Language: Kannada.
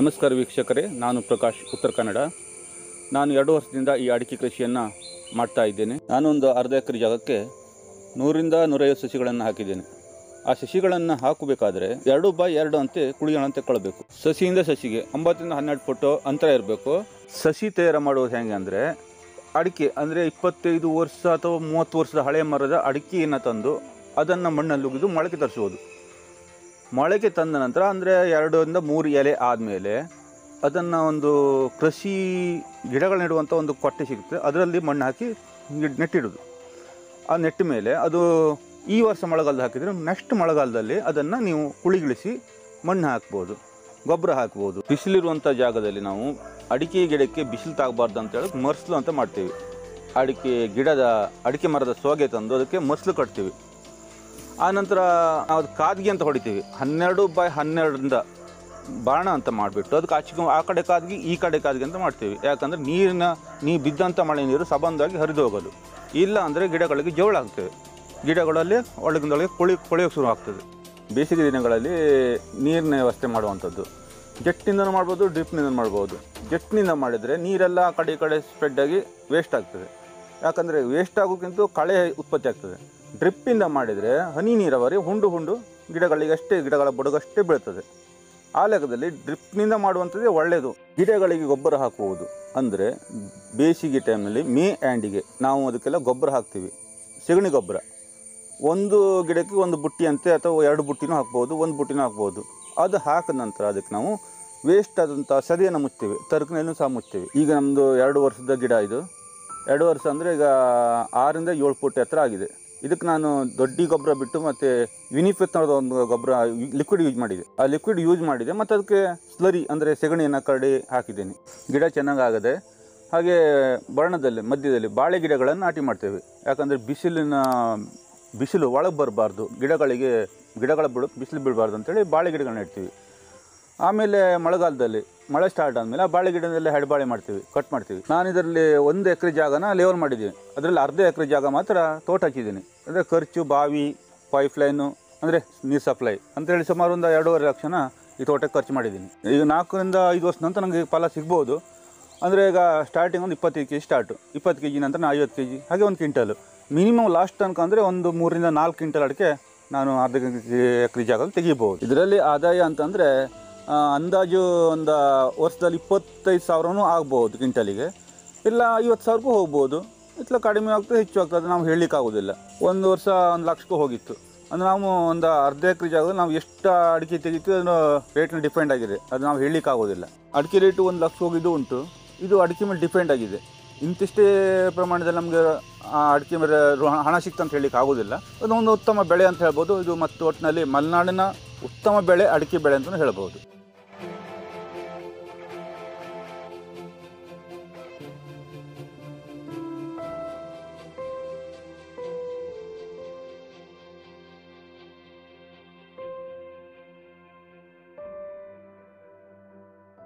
ನಮಸ್ಕಾರ ವೀಕ್ಷಕರೇ, ನಾನು ಪ್ರಕಾಶ್, ಉತ್ತರ ಕನ್ನಡ. ನಾನು 2 ವರ್ಷದಿಂದ ಈ ಅಡಿಕೆ ಕೃಷಿಯನ್ನು ಮಾಡ್ತಾ ಇದ್ದೇನೆ. ನಾನೊಂದು ಅರ್ಧ ಎಕರೆ ಜಾಗಕ್ಕೆ 100ರಿಂದ 150 ಸಸಿಗಳನ್ನು ಹಾಕಿದ್ದೇನೆ. ಆ ಸಸಿಗಳನ್ನು ಹಾಕಬೇಕಾದ್ರೆ 2x2 ಅಂತೆ ಕುಳಿಗಳನ್ನು ತೆಕ್ಕೊಳ್ಬೇಕು. ಸಸಿಯಿಂದ ಸಸಿಗೆ 9ರಿಂದ 12 ಫುಟ್ ಅಂತರ ಇರಬೇಕು. ಸಸಿ ತಯಾರು ಮಾಡೋದು ಹೇಗೆ ಅಂದರೆ, ಅಡಿಕೆ ಅಂದರೆ 25 ವರ್ಷ ಅಥವಾ 30 ವರ್ಷದ ಹಳೆಯ ಮರದ ಅಡಿಕೆಯನ್ನು ತಂದು ಅದನ್ನು ಮಣ್ಣಲ್ಲಿ ಉಗಿದು ಮೊಳಕೆ ತರಿಸುವುದು. ಮೊಳಕೆ ತಂದ ನಂತರ ಅಂದರೆ 2ರಿಂದ 3 ಎಲೆ ಆದಮೇಲೆ ಅದನ್ನು ಒಂದು ಕೃಷಿ ಗಿಡಗಳು ನೆಡುವಂಥ ಒಂದು ಕೊಟ್ಟೆ ಸಿಗುತ್ತೆ, ಅದರಲ್ಲಿ ಮಣ್ಣು ಹಾಕಿ ನೆಟ್ಟಿಡೋದು. ಆ ನೆಟ್ಟ ಮೇಲೆ ಅದು ಈ ವರ್ಷ ಮಳೆಗಾಲದಲ್ಲಿ ಹಾಕಿದರೆ ನೆಕ್ಸ್ಟ್ ಮಳೆಗಾಲದಲ್ಲಿ ಅದನ್ನು ನೀವು ಕುಳಿಗಿಳಿಸಿ ಮಣ್ಣು ಹಾಕ್ಬೋದು, ಗೊಬ್ಬರ ಹಾಕ್ಬೋದು. ಬಿಸಿಲಿರುವಂಥ ಜಾಗದಲ್ಲಿ ನಾವು ಅಡಿಕೆ ಗಿಡಕ್ಕೆ ಬಿಸಿಲು ತಾಗಬಾರ್ದು ಅಂತೇಳಿ ಮರ್ಸ್ಲು ಅಂತ ಮಾಡ್ತೀವಿ. ಅಡಿಕೆ ಮರದ ಸೋಗೆ ತಂದು ಅದಕ್ಕೆ ಮರ್ಸ್ಲು ಕಟ್ತೀವಿ. ಆನಂತರ ಅದು ಕಾದಿಗೆ ಅಂತ ಹೊಡಿತೀವಿ. 12x12ರಿಂದ ಬಾಣ ಅಂತ ಮಾಡಿಬಿಟ್ಟು ಅದಕ್ಕೆ ಆ ಕಡೆ ಕಾದಿಗೆ ಈ ಕಡೆ ಕಾದಿಗೆ ಅಂತ ಮಾಡ್ತೀವಿ. ಯಾಕಂದರೆ ನೀರು ಬಿದ್ದಂಥ ಮಳೆ ನೀರು ಸಬಂಧಾಗಿ ಹರಿದು ಹೋಗೋದು. ಇಲ್ಲ ಅಂದರೆ ಗಿಡಗಳಿಗೆ ಜೋಳ ಆಗ್ತದೆ, ಗಿಡಗಳಲ್ಲಿ ಒಳಗಿಂದೊಳಗೆ ಕೊಳೆಯೋಕ್ಕೆ ಶುರು ಆಗ್ತದೆ. ಬೇಸಿಗೆ ದಿನಗಳಲ್ಲಿ ನೀರಿನ ವ್ಯವಸ್ಥೆ ಮಾಡುವಂಥದ್ದು ಜೆಟ್ನಿಂದನೂ ಮಾಡ್ಬೋದು, ಡ್ರಿಪ್ನಿಂದ ಮಾಡ್ಬೋದು. ಜೆಟ್ನಿಂದ ಮಾಡಿದರೆ ನೀರೆಲ್ಲ ಆ ಕಡೆ ಈ ಕಡೆ ಸ್ಪ್ರೆಡ್ಡಾಗಿ ವೇಸ್ಟ್ ಆಗ್ತದೆ. ಯಾಕಂದರೆ ವೇಸ್ಟ್ ಆಗೋಕ್ಕಿಂತ ಕಳೆ ಉತ್ಪತ್ತಿ ಆಗ್ತದೆ. ಡ್ರಿಪ್ಪಿಂದ ಮಾಡಿದರೆ ಹನಿ ನೀರಾವರಿ ಹುಂಡು ಗಿಡಗಳಿಗಷ್ಟೇ, ಗಿಡಗಳ ಬುಡಗಷ್ಟೇ ಬೀಳ್ತದೆ. ಆ ಲೆಕ್ಕದಲ್ಲಿ ಡ್ರಿಪ್ನಿಂದ ಮಾಡುವಂಥದ್ದೇ ಒಳ್ಳೆಯದು. ಗಿಡಗಳಿಗೆ ಗೊಬ್ಬರ ಹಾಕುವುದು ಅಂದರೆ ಬೇಸಿಗೆ ಟೈಮ್ನಲ್ಲಿ ಮೇ ಆ್ಯಂಡಿಗೆ ನಾವು ಅದಕ್ಕೆಲ್ಲ ಗೊಬ್ಬರ ಹಾಕ್ತೀವಿ. ಸಗಣಿ ಗೊಬ್ಬರ ಒಂದು ಗಿಡಕ್ಕೆ 1 ಬುಟ್ಟಿ ಅಂತೆ ಅಥವಾ 2 ಬುಟ್ಟಿನೂ ಹಾಕ್ಬೋದು, 1 ಬುಟ್ಟಿನೂ ಹಾಕ್ಬೋದು. ಅದು ಹಾಕಿದ ನಂತರ ಅದಕ್ಕೆ ನಾವು ವೇಸ್ಟ್ ಆದಂಥ ಸದಿಯನ್ನು ಮುಚ್ತೀವಿ, ತರಕನೆಲ್ಲೂ ಸಹ ಮುಚ್ತೀವಿ. ಈಗ ನಮ್ಮದು 2 ವರ್ಷದ ಗಿಡ ಇದು. 2 ವರ್ಷ ಅಂದರೆ ಈಗ 6ರಿಂದ 7 ಫುಟ್ ಎತ್ತರ ಆಗಿದೆ. ಇದಕ್ಕೆ ನಾನು ದೊಡ್ಡ ಗೊಬ್ಬರ ಬಿಟ್ಟು ಮತ್ತು ವಿನಿಫೆತ್ ಅನ್ನೋದು ಒಂದು ಗೊಬ್ಬರ ಲಿಕ್ವಿಡ್ ಯೂಸ್ ಮಾಡಿದೆ. ಆ ಲಿಕ್ವಿಡ್ ಯೂಸ್ ಮಾಡಿದೆ ಮತ್ತು ಅದಕ್ಕೆ ಸ್ಲರಿ ಅಂದರೆ ಸೆಗಣಿಯನ್ನು ಕರಡಿ ಹಾಕಿದ್ದೀನಿ. ಗಿಡ ಚೆನ್ನಾಗಾಗದೆ. ಹಾಗೆ ಬಣ್ಣದಲ್ಲಿ ಮಧ್ಯದಲ್ಲಿ ಬಾಳೆ ಗಿಡಗಳನ್ನು ನಾಟಿ ಮಾಡ್ತೇವೆ. ಯಾಕಂದರೆ ಬಿಸಿಲು ಒಳಗೆ ಬರಬಾರ್ದು, ಗಿಡಗಳ ಬುಡಕ್ಕೆ ಬಿಸಿಲು ಬೀಳಬಾರ್ದು ಅಂತೇಳಿ ಬಾಳೆ ಗಿಡಗಳನ್ನ ಇಡ್ತೀವಿ. ಆಮೇಲೆ ಮಳೆಗಾಲದಲ್ಲಿ ಮಳೆ ಸ್ಟಾರ್ಟ್ ಆದಮೇಲೆ ಆ ಬಾಳೆ ಗಿಡದಲ್ಲಿ ಹೆಡ್ಬಾಳೆ ಮಾಡ್ತೀವಿ, ಕಟ್ ಮಾಡ್ತೀವಿ. ನಾನು ಇದರಲ್ಲಿ 1 ಎಕರೆ ಜಾಗನ ಲೇವಲ್ ಮಾಡಿದ್ದೀನಿ. ಅದರಲ್ಲಿ ಅರ್ಧ ಎಕರೆ ಜಾಗ ಮಾತ್ರ ತೋಟ ಹಚ್ಚಿದ್ದೀನಿ. ಅಂದರೆ ಖರ್ಚು, ಬಾವಿ, ಪೈಪ್ಲೈನು ಅಂದರೆ ನೀರು ಸಪ್ಲೈ ಅಂತೇಳಿ ಸುಮಾರು ಒಂದು 2.5 ಲಕ್ಷನ ಈ ತೋಟಕ್ಕೆ ಖರ್ಚು ಮಾಡಿದ್ದೀನಿ. ಈಗ 4ರಿಂದ 5 ವರ್ಷ ನಂತರ ನನಗೆ ಫಲ ಸಿಗ್ಬೋದು. ಅಂದರೆ ಈಗ ಸ್ಟಾರ್ಟಿಂಗ್ ಒಂದು 25 kg ಸ್ಟಾರ್ಟು, 20 kg ನಂತರ 50 kg, ಹಾಗೆ 1 ಕ್ವಿಂಟಲ್ ಮಿನಿಮಮ್ ಲಾಸ್ಟ್ ತನಕ ಅಂದರೆ ಒಂದು 3ರಿಂದ 4 ಕ್ವಿಂಟಲ್ ಅಡಿಕೆ ನಾನು ಅರ್ಧ ಎಕರೆ ಜಾಗದಲ್ಲಿ ತೆಗಿಬೋದು. ಇದರಲ್ಲಿ ಆದಾಯ ಅಂತಂದರೆ ಅಂದಾಜು ಒಂದು ವರ್ಷದಲ್ಲಿ 25,000 ಆಗ್ಬೋದು ಕ್ವಿಂಟಲಿಗೆ, ಇಲ್ಲ 50,000ಕ್ಕೂ ಹೋಗ್ಬೋದು. ಇಲ್ಲ ಕಡಿಮೆ ಆಗ್ತದೆ, ಹೆಚ್ಚು ಆಗ್ತದೆ, ನಾವು ಹೇಳಲಿಕ್ಕಾಗೋದಿಲ್ಲ. ಒಂದು ವರ್ಷ 1 ಲಕ್ಷಕ್ಕೂ ಹೋಗಿತ್ತು. ಅಂದರೆ ನಾವು ಒಂದು ಅರ್ಧ ಎಕರೆ ಜಾಗದಲ್ಲಿ ನಾವು ಎಷ್ಟು ಅಡಿಕೆ ತೆಗಿತೀವಿ ಅದನ್ನು ರೇಟ್ನ ಡಿಪೆಂಡ್ ಆಗಿದೆ, ಅದು ನಾವು ಹೇಳಲಿಕ್ಕಾಗೋದಿಲ್ಲ. ಅಡಿಕೆ ರೇಟು 1 ಲಕ್ಷ ಹೋಗಿದ್ದು ಉಂಟು. ಇದು ಅಡಿಕೆ ಮೇಲೆ ಡಿಪೆಂಡ್ ಆಗಿದೆ. ಇಂತಿಷ್ಟೇ ಪ್ರಮಾಣದಲ್ಲಿ ನಮಗೆ ಅಡಿಕೆ ಮೇಲೆ ಹಣ ಸಿಕ್ತಂತ ಹೇಳಲಿಕ್ಕೆ ಆಗೋದಿಲ್ಲ. ಅದೊಂದು ಉತ್ತಮ ಬೆಳೆ ಅಂತ ಹೇಳ್ಬೋದು ಇದು. ಮತ್ತು ಒಟ್ಟಿನಲ್ಲಿ ಮಲೆನಾಡಿನ ಉತ್ತಮ ಬೆಳೆ ಅಡಿಕೆ ಬೆಳೆ ಅಂತಲೂ ಹೇಳ್ಬೋದು.